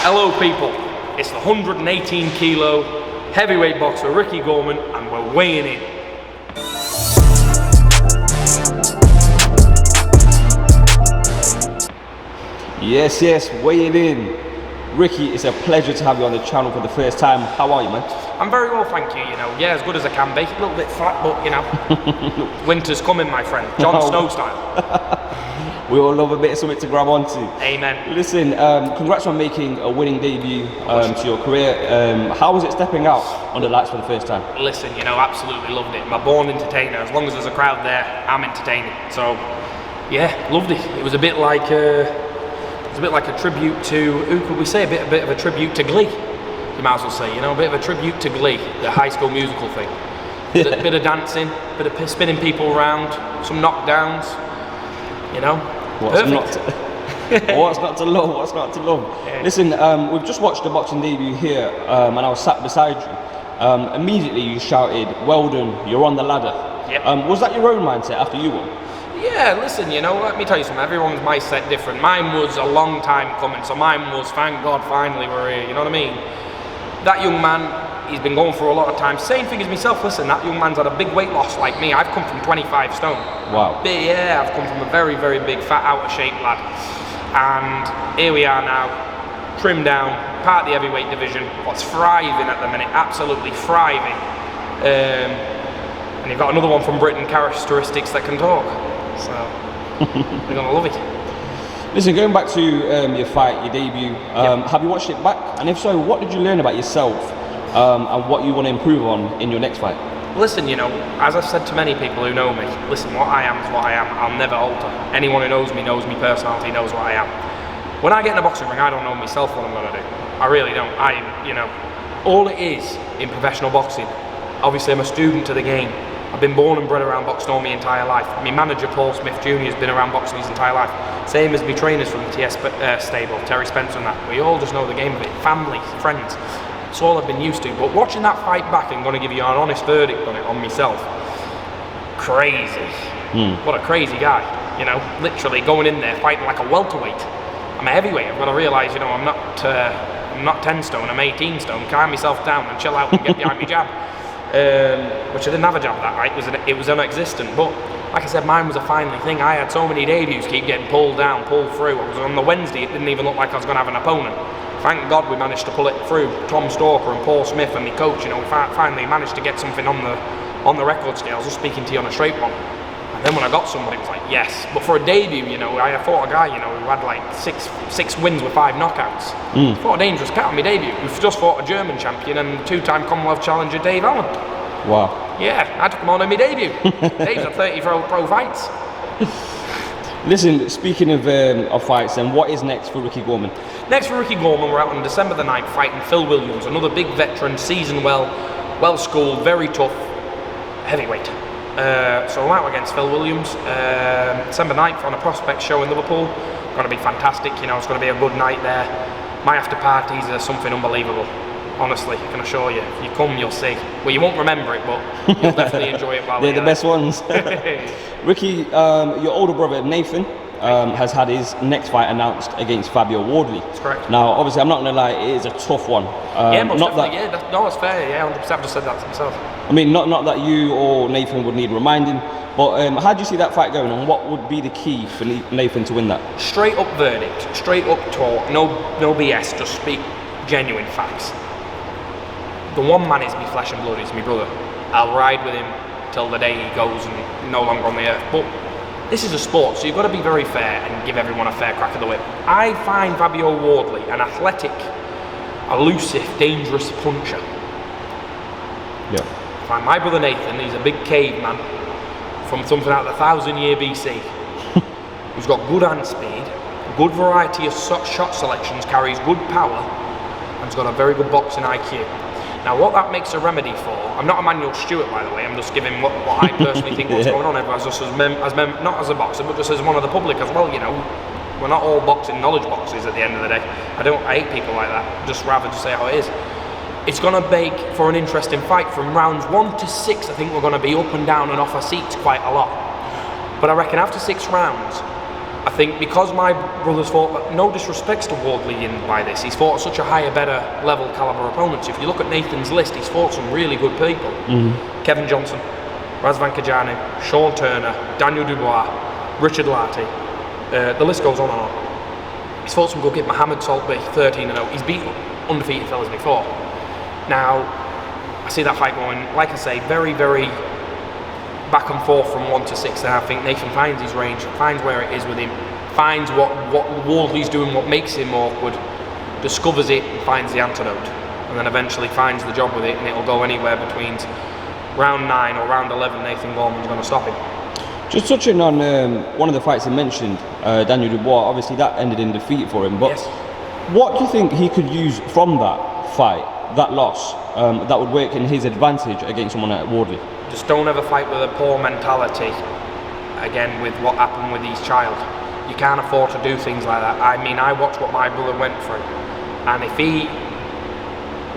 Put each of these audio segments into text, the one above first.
Hello people, it's the 118 kilo heavyweight boxer Ricky Gorman and we're weighing in. Yes, weighing in. Ricky, it's a pleasure to have you on the channel for the first time. How are you, man? I'm very well, thank you, yeah, as good as I can be. A little bit fat, but winter's coming, my friend. Jon Snow style. We all love a bit of something to grab onto. Amen. Listen, congrats on making a winning debut to your career. How was it stepping out on the lights for the first time? Listen, absolutely loved it. I'm a born entertainer. As long as there's a crowd there, I'm entertaining. So, yeah, loved it. It was a bit like a tribute to, who could we say? A bit of a tribute to Glee. You might as well say, a bit of a tribute to Glee, the High School Musical thing. Bit of dancing, bit of spinning people around, some knockdowns. What's not to love? Yeah. Listen, we've just watched the boxing debut here, and I was sat beside you. Immediately you shouted, "Well done, you're on the ladder." Yep. Was that your own mindset after you won? Yeah, listen, let me tell you something, everyone's mindset different. Mine was a long time coming, so mine was, thank God, finally we're here, you know what I mean? That young man, he's been going for a lot of time, same thing as myself. Listen, that young man's had a big weight loss like me. I've come from 25 stone. Wow. Yeah, I've come from a very, very big, fat, out of shape lad. And here we are now, trimmed down, part of the heavyweight division, what's thriving at the minute, absolutely thriving. And you've got another one from Britain, characteristics that can talk. So, we're gonna love it. Listen, going back to your fight, your debut, have you watched it back? And if so, what did you learn about yourself and what you want to improve on in your next fight? Listen, as I've said to many people who know me, listen, what I am is what I am. I'll never alter. Anyone who knows me personality, knows what I am. When I get in a boxing ring, I don't know myself what I'm gonna do. I really don't. All it is in professional boxing, obviously I'm a student to the game. I've been born and bred around boxing all my entire life. My manager, Paul Smith Jr., has been around boxing his entire life. Same as my trainers from the TS stable, Terry Spencer and that. We all just know the game of it. Family, friends. It's all I've been used to. But watching that fight back, I'm going to give you an honest verdict on it, on myself. Crazy. What a crazy guy. Literally going in there, fighting like a welterweight. I'm a heavyweight. I've got to realise, I'm not 10 stone, I'm 18 stone. Calm myself down and chill out and get behind my jab. Which I didn't have a jab that night, it was non-existent, but like I said, mine was a finally thing. I had so many debuts keep getting pulled down, pulled through. It was on the Wednesday, it didn't even look like I was going to have an opponent. Thank God we managed to pull it through. Tom Stalker and Paul Smith and my coach, we finally managed to get something on the record scale. I was just speaking to you on a straight one. And then when I got somebody, it was like, yes. But for a debut, I fought a guy, who had like six wins with 5 knockouts. I fought a dangerous cat on my debut. We've just fought a German champion and 2-time Commonwealth challenger Dave Allen. Wow. Yeah, I took him on my debut. Dave's had 30 pro fights. Listen, speaking of fights, then what is next for Ricky Gorman? Next for Ricky Gorman, we're out on December the 9th fighting Phil Williams, another big veteran, seasoned well schooled, very tough heavyweight. So I'm out against Phil Williams, December 9th on a prospect show in Liverpool. Going to be fantastic, it's going to be a good night there. My after parties are something unbelievable. Honestly, I can assure you, if you come, you'll see. Well, you won't remember it, but you'll definitely enjoy it. They're the best ones. Ricky, your older brother Nathan has had his next fight announced against Fabio Wardley. That's correct. Now, obviously, I'm not going to lie, it is a tough one. Most definitely, no, it's fair, 100%. I've just said that to myself. I mean, not that you or Nathan would need reminding, but how do you see that fight going, and what would be the key for Nathan to win that? Straight up verdict, straight up talk, no BS, just speak genuine facts. The one man is my flesh and blood, is my brother. I'll ride with him till the day he goes and no longer on the earth. But this is a sport, so you've got to be very fair and give everyone a fair crack of the whip. I find Fabio Wardley an athletic, elusive, dangerous puncher. Yeah. I find my brother Nathan, he's a big caveman from something out of the 1000-year BC. Who's got good hand speed, good variety of shot selections, carries good power, and has got a very good boxing IQ. Now, what that makes a remedy for, I'm not Emmanuel Stewart, by the way, I'm just giving what I personally think what's going on, not as a boxer, but just as one of the public as well, We're not all boxing knowledge boxers at the end of the day. I hate people like that, just rather just say how it is. It's going to make for an interesting fight. From rounds 1 to 6, I think we're going to be up and down and off our seats quite a lot. But I reckon after 6 rounds, I think because my brother's fought, no disrespects to Wardley by this, he's fought such a higher, better level caliber opponents. If you look at Nathan's list, he's fought some really good people. Kevin Johnson, Razvan Kajanu, Sean Turner, Daniel Dubois, Richard Larty, the list goes on and on. He's fought some good kids. Mohammed Saltby, 13-0. He's beat undefeated fellas before. Now, I see that fight going, like I say, very, very back and forth from 1 to 6, and I think Nathan finds his range, finds where it is with him, finds what Wardley's doing, what makes him awkward, discovers it and finds the antidote, and then eventually finds the job with it, and it'll go anywhere between round 9 or round 11. Nathan Gorman's going to stop him. Just touching on one of the fights he mentioned, Daniel Dubois, obviously that ended in defeat for him, but yes. What do you think he could use from that fight, that loss, that would work in his advantage against someone like Wardley? Just don't ever fight with a poor mentality, again, with what happened with his child. You can't afford to do things like that. I mean, I watched what my brother went through, and if he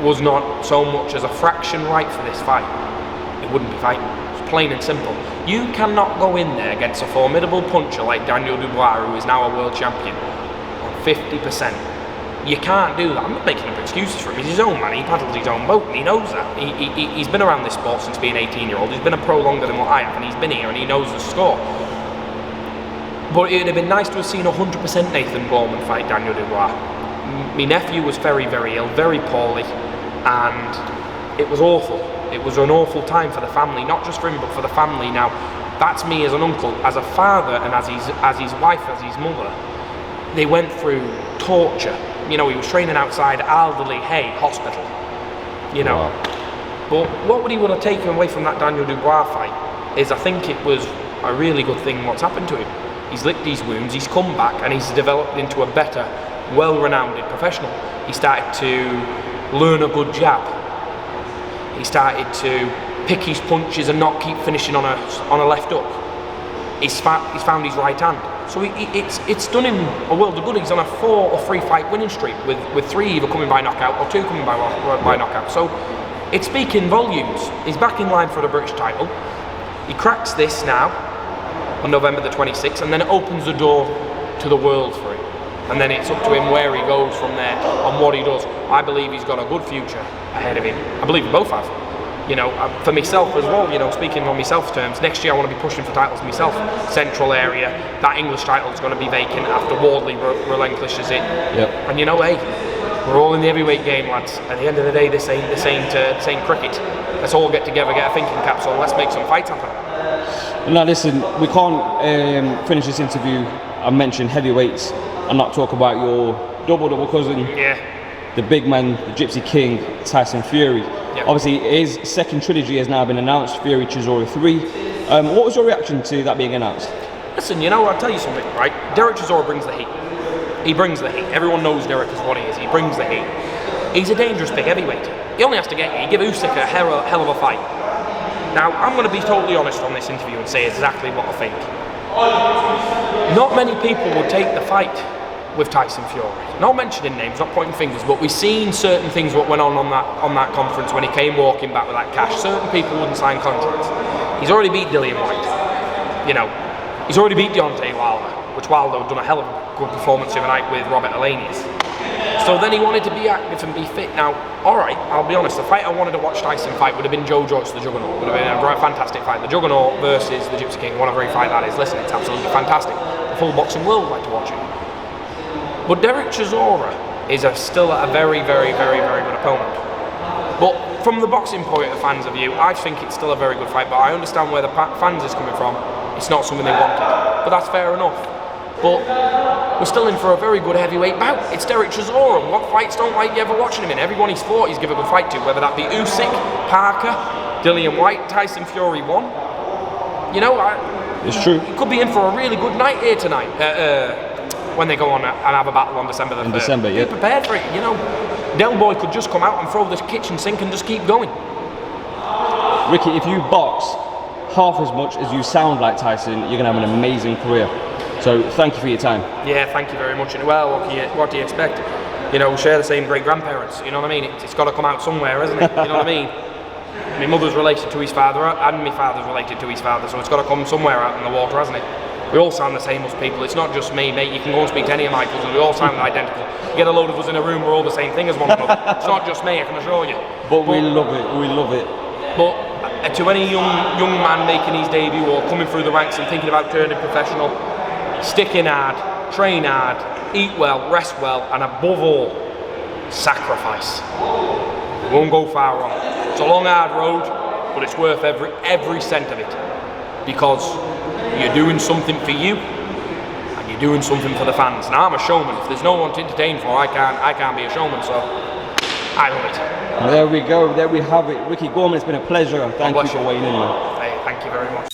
was not so much as a fraction right for this fight, it wouldn't be fighting. It's plain and simple. You cannot go in there against a formidable puncher like Daniel Dubois, who is now a world champion, on 50%. You can't do that. I'm not making up excuses for him. He's his own man. He paddles his own boat, and he knows that. He's been around this sport since being 18-year-old. He's been a pro longer than what I have, and he's been here, and he knows the score. But it would have been nice to have seen 100% Nathan Gorman fight Daniel Dubois. My nephew was very, very ill, very poorly, and it was awful. It was an awful time for the family, not just for him, but for the family. Now, that's me as an uncle, as a father, and as his wife, as his mother. They went through torture. You know, he was training outside Alderley Hay Hospital, you know. Wow. But what he would have taken away from that Daniel Dubois fight is, I think it was a really good thing what's happened to him. He's licked these wounds, he's come back, and he's developed into a better, well-renowned professional. He started to learn a good jab. He started to pick his punches and not keep finishing on a left hook. He's found his right hand. So it's done him a world of good. He's on a 4 or 3 fight winning streak with 3 either coming by knockout or 2 coming by knockout. So it's speaking volumes. He's back in line for the British title. He cracks this now on November the 26th, and then it opens the door to the world for him. And then it's up to him where he goes from there on what he does. I believe he's got a good future ahead of him. I believe we both have. You know, for myself as well, you know, speaking on myself's terms, next year I want to be pushing for titles myself. Central area, that English title is going to be vacant after Wardley relinquishes it. Yep. And you know, hey, we're all in the heavyweight game, lads. At the end of the day, this ain't cricket. Let's all get together, get a thinking capsule, let's make some fights happen. Now listen, we can't finish this interview and mention heavyweights and not talk about your double cousin. Yeah. The big man, the Gypsy King, Tyson Fury. Yep. Obviously, his second trilogy has now been announced, Fury Chisora 3. What was your reaction to that being announced? Listen, you know, I'll tell you something, right? Derek Chisora brings the heat. He brings the heat. Everyone knows Derek is what he is. He brings the heat. He's a dangerous big heavyweight. He only has to get you. He give Usyk a hell of a fight. Now, I'm going to be totally honest on this interview and say exactly what I think. Not many people would take the fight with Tyson Fury. Not mentioning names, not pointing fingers, but we've seen certain things what went on that conference when he came walking back with that cash. Certain people wouldn't sign contracts. He's already beat Dillian White. You know, he's already beat Deontay Wilder, which Wilder had done a hell of a good performance the other night with Robert Alanius. So then he wanted to be active and be fit. Now, alright, I'll be honest, the fight I wanted to watch Tyson fight would have been Joe Joyce, the Juggernaut. Would have been a fantastic fight. The Juggernaut versus the Gypsy King, what a great fight that is. Listen, it's absolutely fantastic. The full boxing world would like to watch it. But Derek Chisora is still a very, very, very, very good opponent. But from the boxing point of fans of view, I think it's still a very good fight, but I understand where the fans is coming from. It's not something they wanted, but that's fair enough. But we're still in for a very good heavyweight bout. It's Derek Chisora. What fights don't like you ever watching him in? Everyone he's fought, he's given a good fight to, whether that be Usyk, Parker, Dillian White, Tyson Fury 1. You know, it's true. He could be in for a really good night here tonight. When they go on and have a battle on December the 3rd. In December, yeah. Be prepared for it, you know. Del Boy could just come out and throw the kitchen sink and just keep going. Ricky, if you box half as much as you sound like Tyson, you're going to have an amazing career. So thank you for your time. Yeah, thank you very much. And well, what do you expect? You know, share the same great grandparents, you know what I mean? It's got to come out somewhere, isn't it? You know what I mean? My mother's related to his father and my father's related to his father, so it's got to come somewhere out in the water, hasn't it? We all sound the same as people. It's not just me, mate. You can go and speak to any of my cousins. We all sound identical. You get a load of us in a room, we're all the same thing as one another. It's not just me, I can assure you. But we love it. We love it. But to any young man making his debut or coming through the ranks and thinking about turning professional, stick in hard, train hard, eat well, rest well, and above all, sacrifice. You won't go far wrong. It's a long, hard road, but it's worth every cent of it, because you're doing something for you and you're doing something for the fans. Now I'm a showman. If there's no one to entertain for, I can't be a showman. So I love it. There we go. There we have it. Ricky Gorman, it's been a pleasure. Thank you for weighing in, man. Hey, thank you very much.